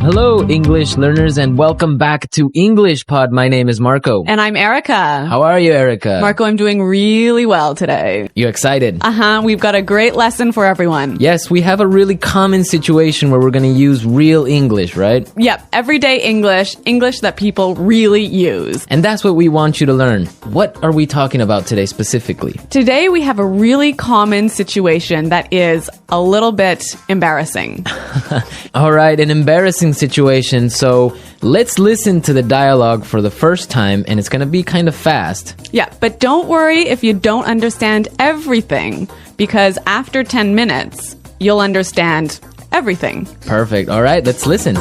Hello, English learners, and welcome back to English Pod. My name is Marco. And I'm Erica. How are you, Erica? Marco, I'm doing really well today. You excited? We've got a great lesson for everyone. Yes, we have a really common situation where we're going to use real English, right? Yep, everyday English that people really use. And that's what we want you to learn. What are we talking about today specifically? Today we have a really common situation that is a little bit embarrassing. All right, an embarrassing situation. So let's listen to the dialogue for the first time, and it's going to be kind of fast. Yeah, but don't worry if you don't understand everything, because after 10 minutes, you'll understand everything. Perfect. All right, let's listen.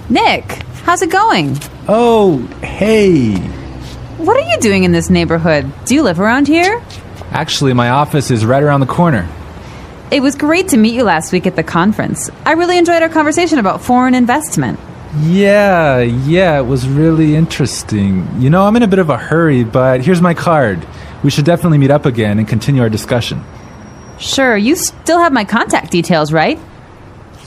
Nick, how's it going? Oh, hey. What are you doing in this neighborhood? Do you live around here? Actually, my office is right around the corner. It was great to meet you last week at the conference. I really enjoyed our conversation about foreign investment. Yeah, it was really interesting. You know, I'm in a bit of a hurry, but here's my card. We should definitely meet up again and continue our discussion. Sure, you still have my contact details, right?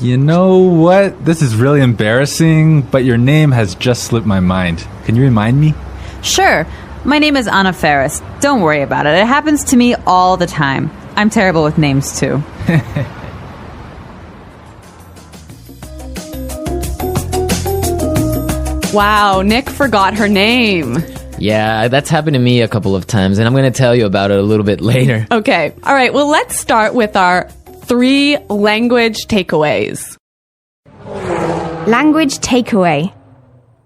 You know what? This is really embarrassing, but your name has just slipped my mind. Can you remind me? Sure. My name is Anna Ferris. Don't worry about it. It happens to me all the time. I'm terrible with names, too. Wow, Nick forgot her name. Yeah, that's happened to me a couple of times, and I'm going to tell you about it a little bit later. Okay, all right, well, let's start with our 3 language takeaways. Language takeaway.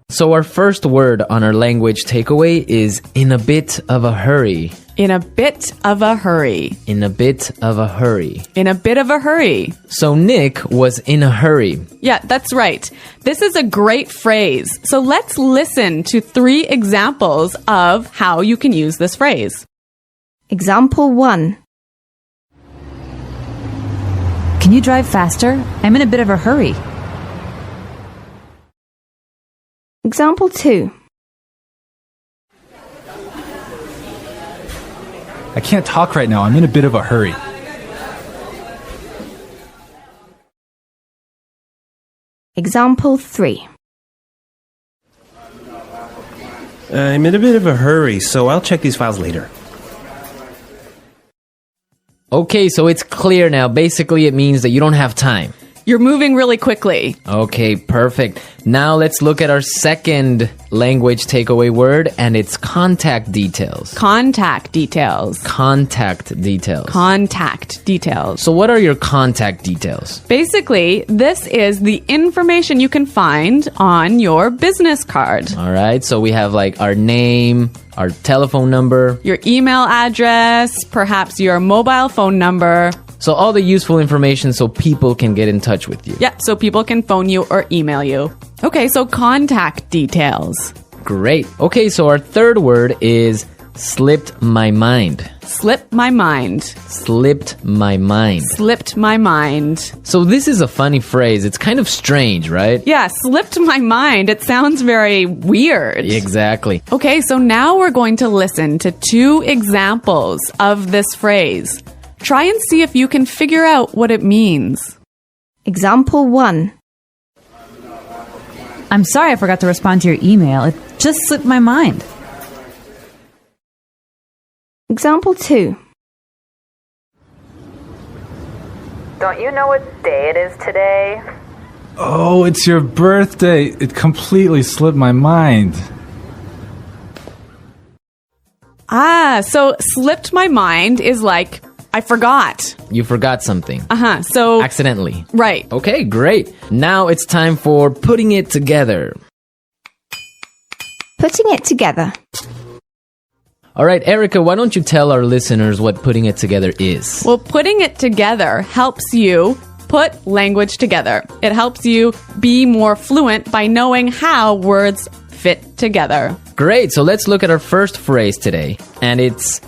So our first word on our language takeaway is in a bit of a hurry. In a bit of a hurry. In a bit of a hurry. In a bit of a hurry. So Nick was in a hurry. Yeah, that's right. This is a great phrase. So let's listen to 3 examples of how you can use this phrase. Example 1. Can you drive faster? I'm in a bit of a hurry. Example 2. I can't talk right now. I'm in a bit of a hurry. Example 3. I'm in a bit of a hurry, so I'll check these files later. Okay, so it's clear now. Basically, it means that you don't have time. You're moving really quickly. Okay, perfect. Now let's look at our second language takeaway word, and it's contact details. Contact details. Contact details. Contact details. So what are your contact details? Basically, this is the information you can find on your business card. All right, so we have like our name, our telephone number, Your email address, perhaps your mobile phone number. so all the useful information so people can get in touch with you. Yeah, so people can phone you or email you. Okay, so contact details. Great. Okay, so our third word is slipped my mind. Slipped my mind. Slipped my mind. Slipped my mind. So this is a funny phrase. It's kind of strange, right? Yeah, slipped my mind. It sounds very weird. Exactly. Okay, so now we're going to listen to 2 examples of this phrase. Try and see if you can figure out what it means. Example 1. I'm sorry I forgot to respond to your email. It just slipped my mind. Example 2. Don't you know what day it is today? Oh, it's your birthday. It completely slipped my mind. So slipped my mind is like, I forgot. You forgot something. So, Accidentally. right. Okay, great. Now it's time for putting it together. Putting it together. All right, Erica, why don't you tell our listeners what putting it together is? Well, putting it together helps you put language together. It helps you be more fluent by knowing how words fit together. Great, so let's look at our first phrase today. And it's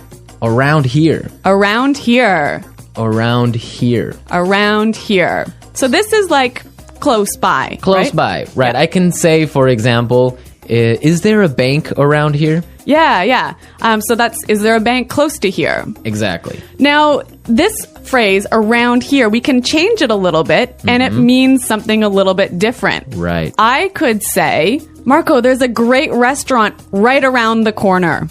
around here. Around here. Around here. Around here. So this is like close by. Close right? by, right. I can say, for example, is there a bank around here? Yeah. So that's, is there a bank close to here? Exactly. Now, this phrase around here, we can change it a little bit and it means something a little bit different. Right. I could say, Marco, there's a great restaurant right around the corner.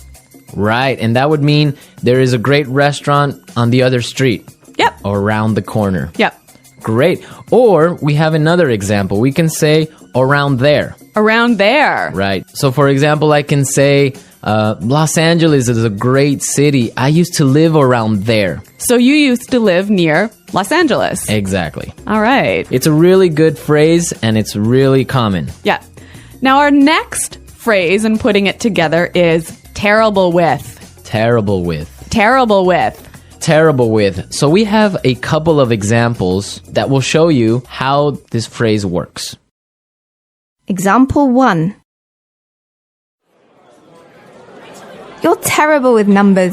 Right. And that would mean there is a great restaurant on the other street. Yep. Or around the corner. Yep. Great. Or we have another example. We can say around there. Around there. Right. So, for example, I can say Los Angeles is a great city. I used to live around there. So you used to live near Los Angeles. Exactly. All right. It's a really good phrase and it's really common. Yeah. Now, our next phrase in putting it together is terrible with. Terrible with. Terrible with. Terrible with. So we have a couple of examples that will show you how this phrase works. Example 1. You're terrible with numbers.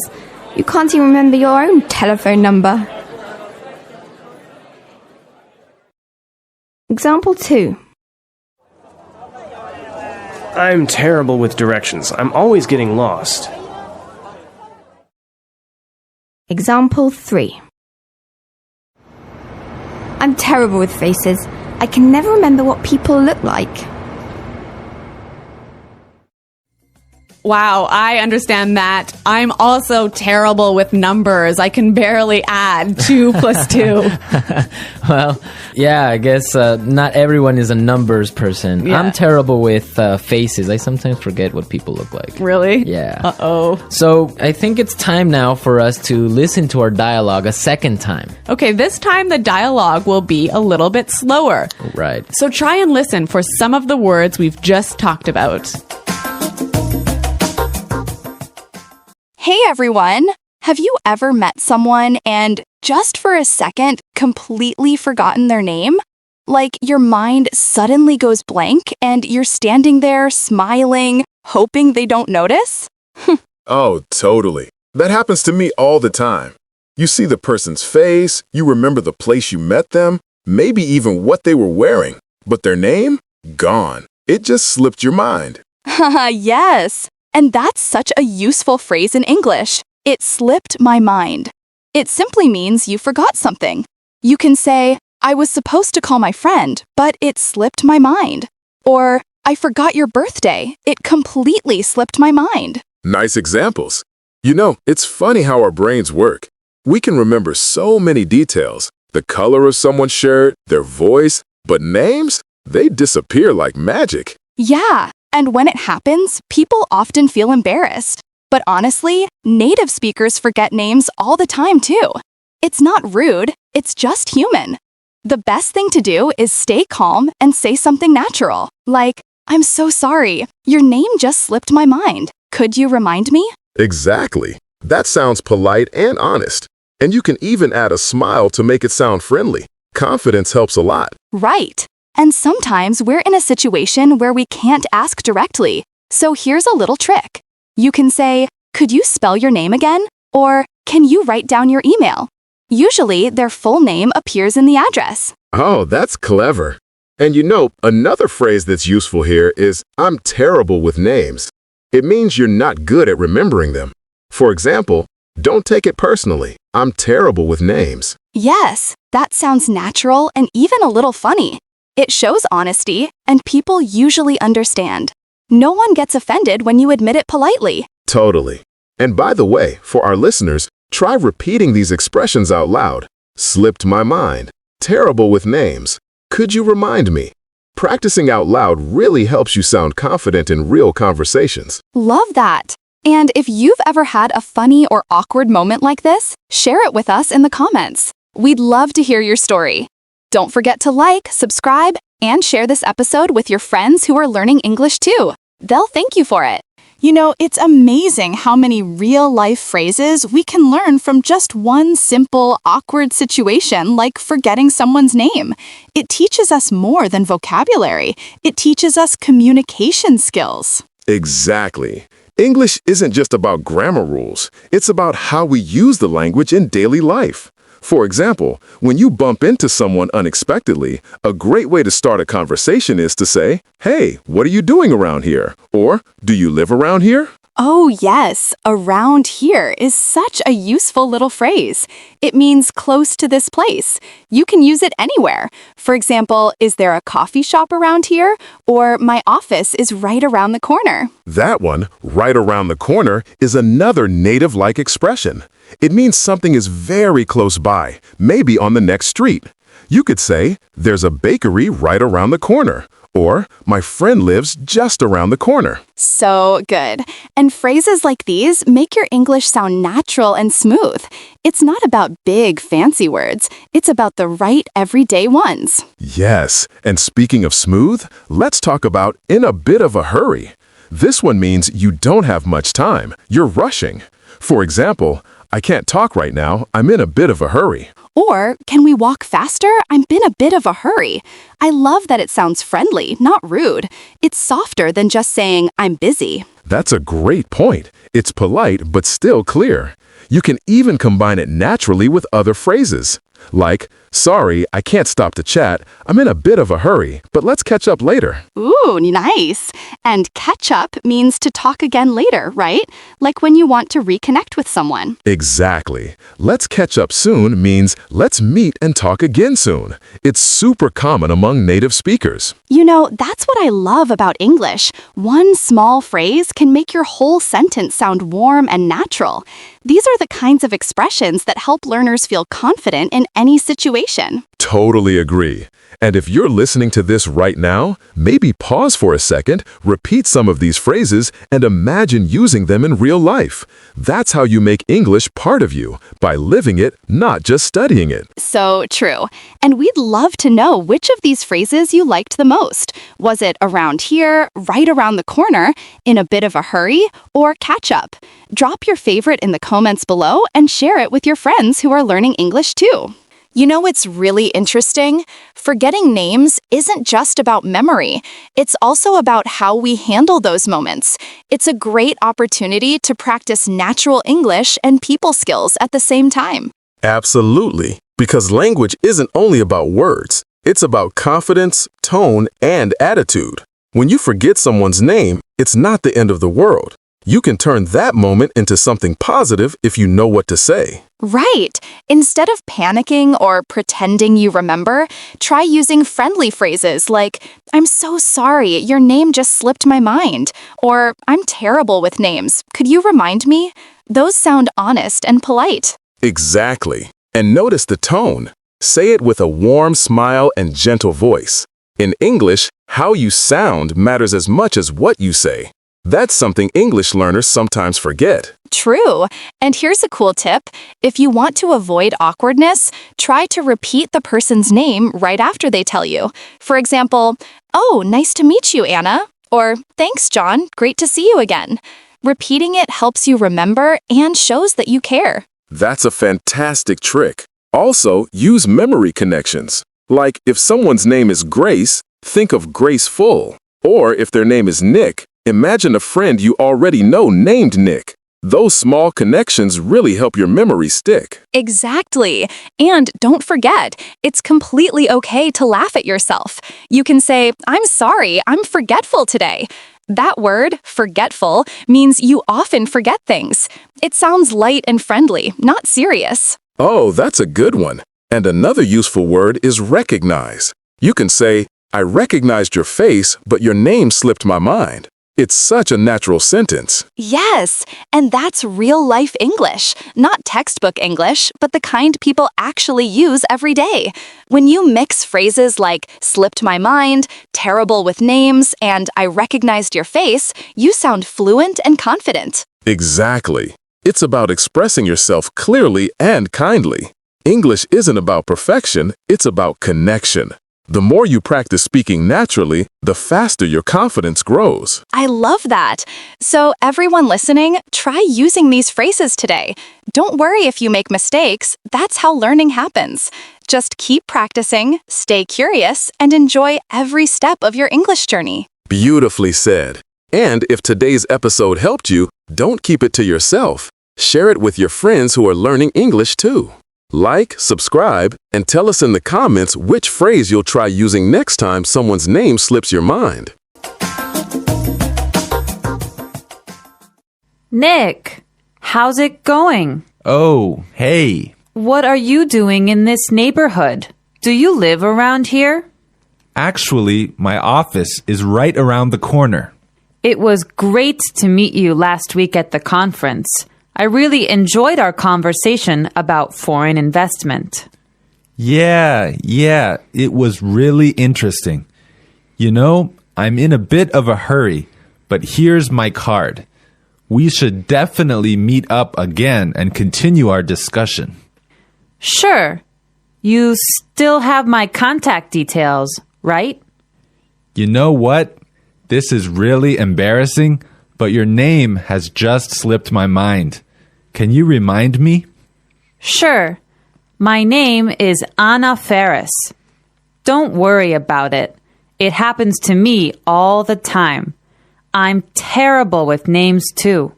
You can't even remember your own telephone number. Example 2. I'm terrible with directions. I'm always getting lost. Example 3. I'm terrible with faces. I can never remember what people look like. Wow, I understand that. I'm also terrible with numbers. I can barely add 2 plus 2. Well, yeah, I guess not everyone is a numbers person. Yeah. I'm terrible with faces. I sometimes forget what people look like. Really? Yeah. Uh-oh. So I think it's time now for us to listen to our dialogue a second time. Okay, this time the dialogue will be a little bit slower. Right. So try and listen for some of the words we've just talked about. Hey everyone! Have you ever met someone and, just for a second, completely forgotten their name? Like your mind suddenly goes blank and you're standing there smiling, hoping they don't notice? Oh, totally. That happens to me all the time. You see the person's face, you remember the place you met them, maybe even what they were wearing, but their name? Gone. It just slipped your mind. Haha, yes! And that's such a useful phrase in English. It slipped my mind. It simply means you forgot something. You can say, I was supposed to call my friend, but it slipped my mind. Or, I forgot your birthday. It completely slipped my mind. Nice examples. You know, it's funny how our brains work. We can remember so many details. The color of someone's shirt, their voice, but names? They disappear like magic. Yeah. And when it happens, people often feel embarrassed. But honestly, native speakers forget names all the time too. It's not rude, it's just human. The best thing to do is stay calm and say something natural, like, I'm so sorry, your name just slipped my mind. Could you remind me? Exactly. That sounds polite and honest. And you can even add a smile to make it sound friendly. Confidence helps a lot. Right. And sometimes we're in a situation where we can't ask directly. So here's a little trick. You can say, could you spell your name again? Or, can you write down your email? Usually, their full name appears in the address. Oh, that's clever. And you know, another phrase that's useful here is, I'm terrible with names. It means you're not good at remembering them. For example, don't take it personally. I'm terrible with names. Yes, that sounds natural and even a little funny. It shows honesty, and people usually understand. No one gets offended when you admit it politely. Totally. And by the way, for our listeners, try repeating these expressions out loud. Slipped my mind. Terrible with names. Could you remind me? Practicing out loud really helps you sound confident in real conversations. Love that. And if you've ever had a funny or awkward moment like this, share it with us in the comments. We'd love to hear your story. Don't forget to like, subscribe, and share this episode with your friends who are learning English too. They'll thank you for it. You know, it's amazing how many real-life phrases we can learn from just one simple, awkward situation like forgetting someone's name. It teaches us more than vocabulary. It teaches us communication skills. Exactly. English isn't just about grammar rules. It's about how we use the language in daily life. For example, when you bump into someone unexpectedly, a great way to start a conversation is to say, hey, what are you doing around here? Or, do you live around here? Oh, yes. Around here is such a useful little phrase. It means close to this place. You can use it anywhere. For example, is there a coffee shop around here? Or my office is right around the corner. That one, right around the corner, is another native-like expression. It means something is very close by, maybe on the next street. You could say, there's a bakery right around the corner. Or, my friend lives just around the corner. So good. And phrases like these make your English sound natural and smooth. It's not about big, fancy words. It's about the right everyday ones. Yes, and speaking of smooth, let's talk about in a bit of a hurry. This one means you don't have much time. You're rushing. For example, I can't talk right now. I'm in a bit of a hurry. Or, can we walk faster? I'm in a bit of a hurry. I love that it sounds friendly, not rude. It's softer than just saying, I'm busy. That's a great point. It's polite, but still clear. You can even combine it naturally with other phrases. Like, sorry, I can't stop to chat. I'm in a bit of a hurry, but let's catch up later. Ooh, nice. And catch up means to talk again later, right? Like when you want to reconnect with someone. Exactly. Let's catch up soon means let's meet and talk again soon. It's super common among native speakers. You know, that's what I love about English. One small phrase can make your whole sentence sound warm and natural. These are the kinds of expressions that help learners feel confident in any situation. Totally agree. And if you're listening to this right now, maybe pause for a second, repeat some of these phrases, and imagine using them in real life. That's how you make English part of you, by living it, not just studying it. So true. And we'd love to know which of these phrases you liked the most. Was it around here, right around the corner, in a bit of a hurry, or catch up? Drop your favorite in the comments below and share it with your friends who are learning English too. You know what's really interesting? Forgetting names isn't just about memory. It's also about how we handle those moments. It's a great opportunity to practice natural English and people skills at the same time. Absolutely. Because language isn't only about words. It's about confidence, tone, and attitude. When you forget someone's name, it's not the end of the world. You can turn that moment into something positive if you know what to say. Right. Instead of panicking or pretending you remember, try using friendly phrases like, I'm so sorry, your name just slipped my mind, or I'm terrible with names. Could you remind me? Those sound honest and polite. Exactly. And notice the tone. Say it with a warm smile and gentle voice. In English, how you sound matters as much as what you say. That's something English learners sometimes forget. True. And here's a cool tip. If you want to avoid awkwardness, try to repeat the person's name right after they tell you. For example, oh, nice to meet you, Anna. Or, thanks, John. Great to see you again. Repeating it helps you remember and shows that you care. That's a fantastic trick. Also, use memory connections. Like, if someone's name is Grace, think of Graceful. Or if their name is Nick, imagine a friend you already know named Nick. Those small connections really help your memory stick. Exactly. And don't forget, it's completely okay to laugh at yourself. You can say, I'm sorry, I'm forgetful today. That word, forgetful, means you often forget things. It sounds light and friendly, not serious. Oh, that's a good one. And another useful word is recognize. You can say, I recognized your face, but your name slipped my mind. It's such a natural sentence. Yes, and that's real-life English, not textbook English, but the kind people actually use every day. When you mix phrases like slipped my mind, terrible with names, and I recognized your face, you sound fluent and confident. Exactly. It's about expressing yourself clearly and kindly. English isn't about perfection, it's about connection. The more you practice speaking naturally, the faster your confidence grows. I love that. So everyone listening, try using these phrases today. Don't worry if you make mistakes. That's how learning happens. Just keep practicing, stay curious, and enjoy every step of your English journey. Beautifully said. And if today's episode helped you, don't keep it to yourself. Share it with your friends who are learning English too. Like, subscribe, and tell us in the comments which phrase you'll try using next time someone's name slips your mind. Nick, how's it going? Oh, hey. What are you doing in this neighborhood? Do you live around here? Actually, my office is right around the corner. It was great to meet you last week at the conference. I really enjoyed our conversation about foreign investment. Yeah, it was really interesting. You know, I'm in a bit of a hurry, but here's my card. We should definitely meet up again and continue our discussion. Sure. You still have my contact details, right? You know what? This is really embarrassing, but your name has just slipped my mind. Can you remind me? Sure. My name is Anna Ferris. Don't worry about it. It happens to me all the time. I'm terrible with names too.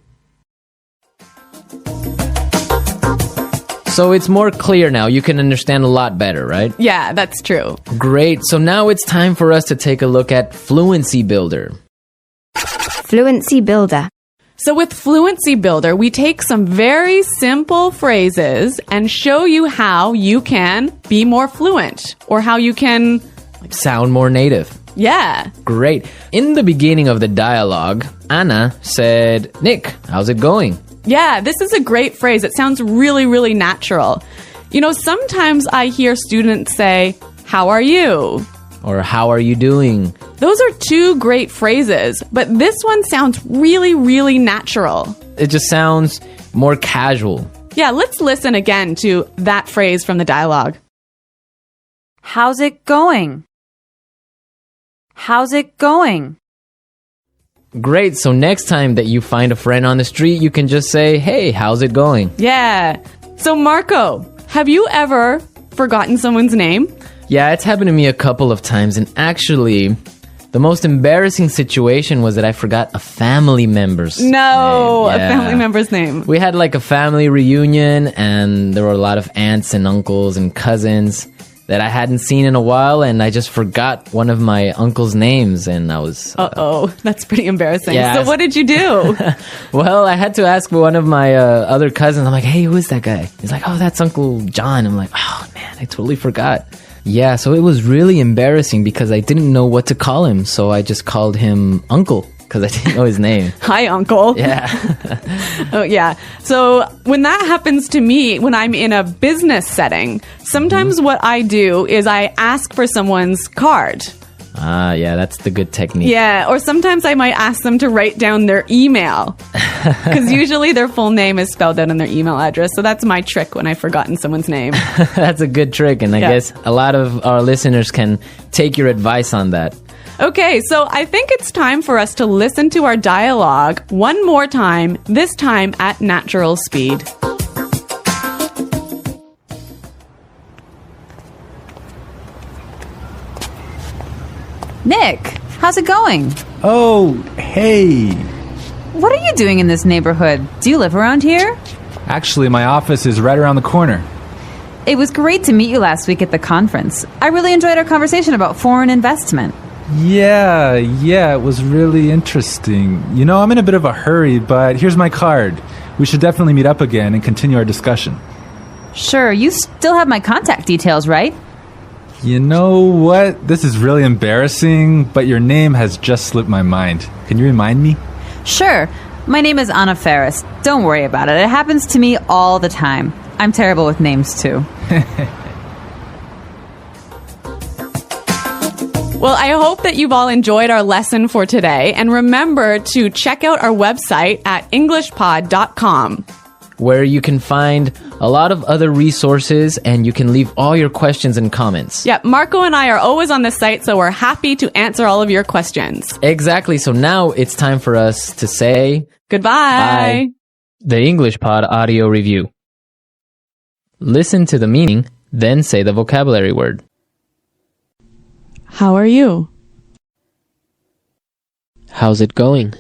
So it's more clear now. You can understand a lot better, right? Yeah, that's true. Great. So now it's time for us to take a look at Fluency Builder. Fluency Builder. So with Fluency Builder, we take some very simple phrases and show you how you can be more fluent or how you can... Sound more native. Yeah. Great. In the beginning of the dialogue, Anna said, Nick, how's it going? Yeah, this is a great phrase. It sounds really, really natural. You know, sometimes I hear students say, how are you? Or how are you doing? Those are two great phrases, but this one sounds really, really natural. It just sounds more casual. Yeah, let's listen again to that phrase from the dialogue. How's it going? How's it going? Great. So next time that you find a friend on the street, you can just say, hey, how's it going? Yeah. So Marco, have you ever forgotten someone's name? Yeah, it's happened to me a couple of times. And actually, the most embarrassing situation was that I forgot a family member's name. A Yeah. family member's name. We had like a family reunion, and there were a lot of aunts and uncles and cousins that I hadn't seen in a while, and I just forgot one of my uncle's names, and I was... That's pretty embarrassing. Yeah. So what did you do? Well, I had to ask one of my other cousins. I'm like, hey, who is that guy? He's like, oh, that's Uncle John. I'm like, oh, man, I totally forgot. Yeah, so it was really embarrassing because I didn't know what to call him, so I just called him Uncle because I didn't know his name. Hi, Uncle. Yeah. Oh, yeah. So when that happens to me, when I'm in a business setting, sometimes what I do is I ask for someone's card. Ah, yeah, that's the good technique. Yeah, or sometimes I might ask them to write down their email. Because usually their full name is spelled out in their email address. So that's my trick when I've forgotten someone's name. That's a good trick, and I guess a lot of our listeners can take your advice on that. Okay, so I think it's time for us to listen to our dialogue one more time, this time at natural speed. Nick, how's it going? Oh, hey. What are you doing in this neighborhood? Do you live around here? Actually, my office is right around the corner. It was great to meet you last week at the conference. I really enjoyed our conversation about foreign investment. Yeah, it was really interesting. You know, I'm in a bit of a hurry, but here's my card. We should definitely meet up again and continue our discussion. Sure, you still have my contact details, right? You know what? This is really embarrassing, but your name has just slipped my mind. Can you remind me? Sure. My name is Anna Ferris. Don't worry about it. It happens to me all the time. I'm terrible with names, too. Well, I hope that you've all enjoyed our lesson for today. And remember to check out our website at EnglishPod.com, where you can find a lot of other resources and you can leave all your questions and comments. Yeah, Marco and I are always on the site, so we're happy to answer all of your questions. Exactly. So now it's time for us to say goodbye. Bye. The English Pod audio review. Listen to the meaning, then say the vocabulary word. How are you? How's it going?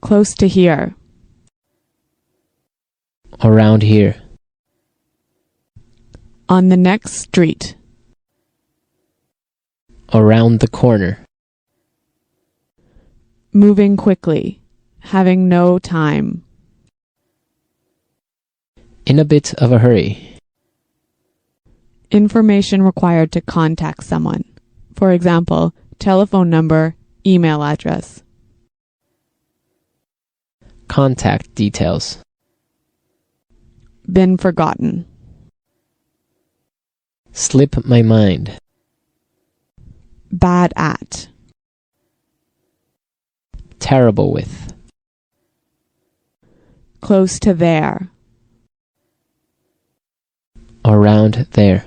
Close to here. Around here. On the next street. Around the corner. moving quickly, having no time. In a bit of a hurry. Information required to contact someone. For example, telephone number, email address. Contact details. Been forgotten. Slip my mind. Bad at. Terrible with. Close to there. Around there.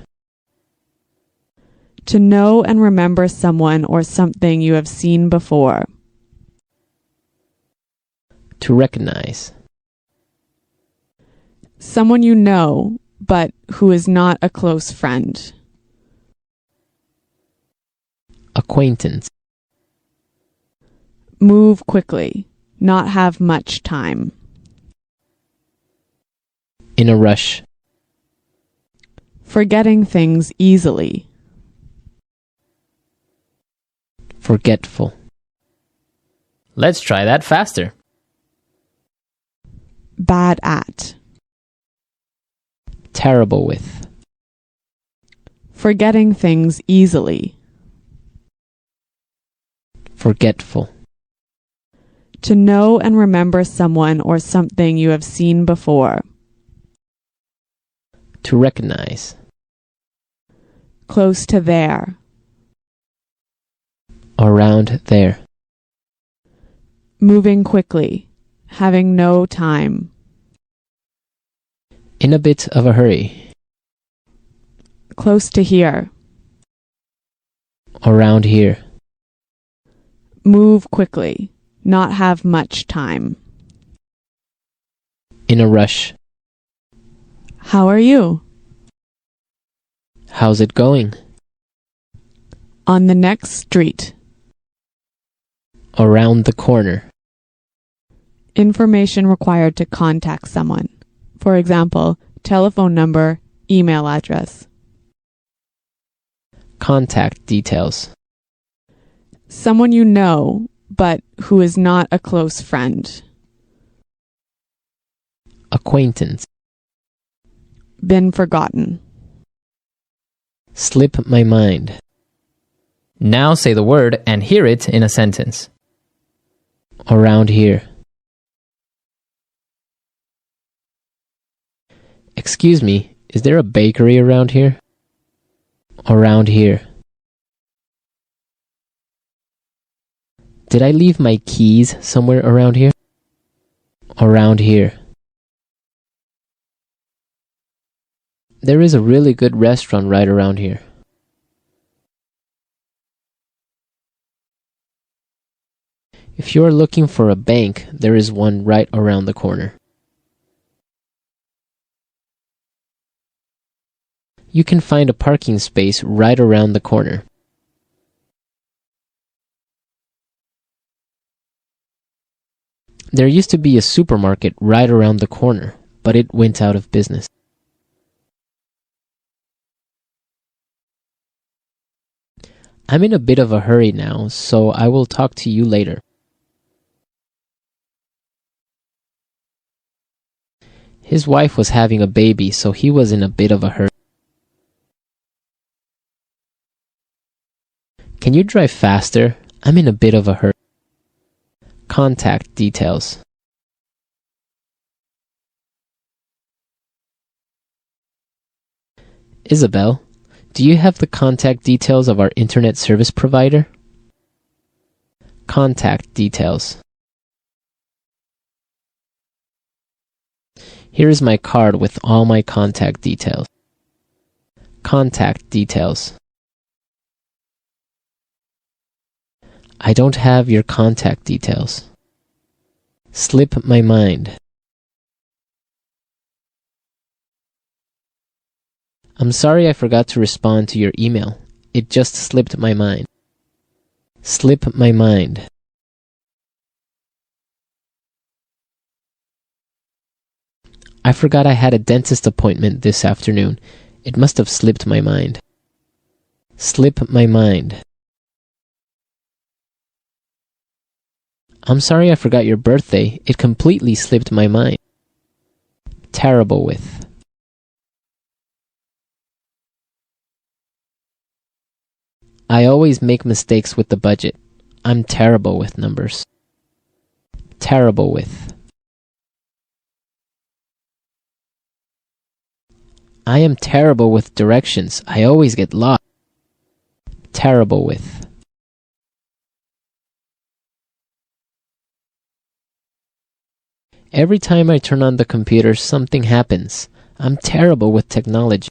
To know and remember someone or something you have seen before. To recognize. Someone you know, but who is not a close friend. Acquaintance. Move quickly, not have much time. In a rush. Forgetting things easily. Forgetful. Let's try that faster. Bad at. Terrible with. Forgetting things easily. Forgetful. To know and remember someone or something you have seen before. To recognize. Close to there. Around there. Moving quickly, having no time. In a bit of a hurry. Close to here. Around here. Move quickly, not have much time. In a rush. How are you? How's it going? On the next street. Around the corner. Information required to contact someone. For example, telephone number, email address. Contact details. Someone you know, but who is not a close friend. Acquaintance. Been forgotten. Slip my mind. Now say the word and hear it in a sentence. Around here. Excuse me, is there a bakery around here? Around here. Did I leave my keys somewhere around here? Around here. There is a really good restaurant right around here. If you are looking for a bank, there is one right around the corner. You can find a parking space right around the corner. There used to be a supermarket right around the corner, but it went out of business. I'm in a bit of a hurry now, so I will talk to you later. His wife was having a baby, so he was in a bit of a hurry. Can you drive faster? I'm in a bit of a hurry. Contact details. Isabel, do you have the contact details of our internet service provider? Contact details. Here is my card with all my contact details. Contact details. I don't have your contact details. Slip my mind. I'm sorry I forgot to respond to your email. It just slipped my mind. Slip my mind. I forgot I had a dentist appointment this afternoon. It must have slipped my mind. Slip my mind. I'm sorry I forgot your birthday. It completely slipped my mind. Terrible with. I always make mistakes with the budget. I'm terrible with numbers. Terrible with. I am terrible with directions. I always get lost. Terrible with. Every time I turn on the computer, something happens. I'm terrible with technology.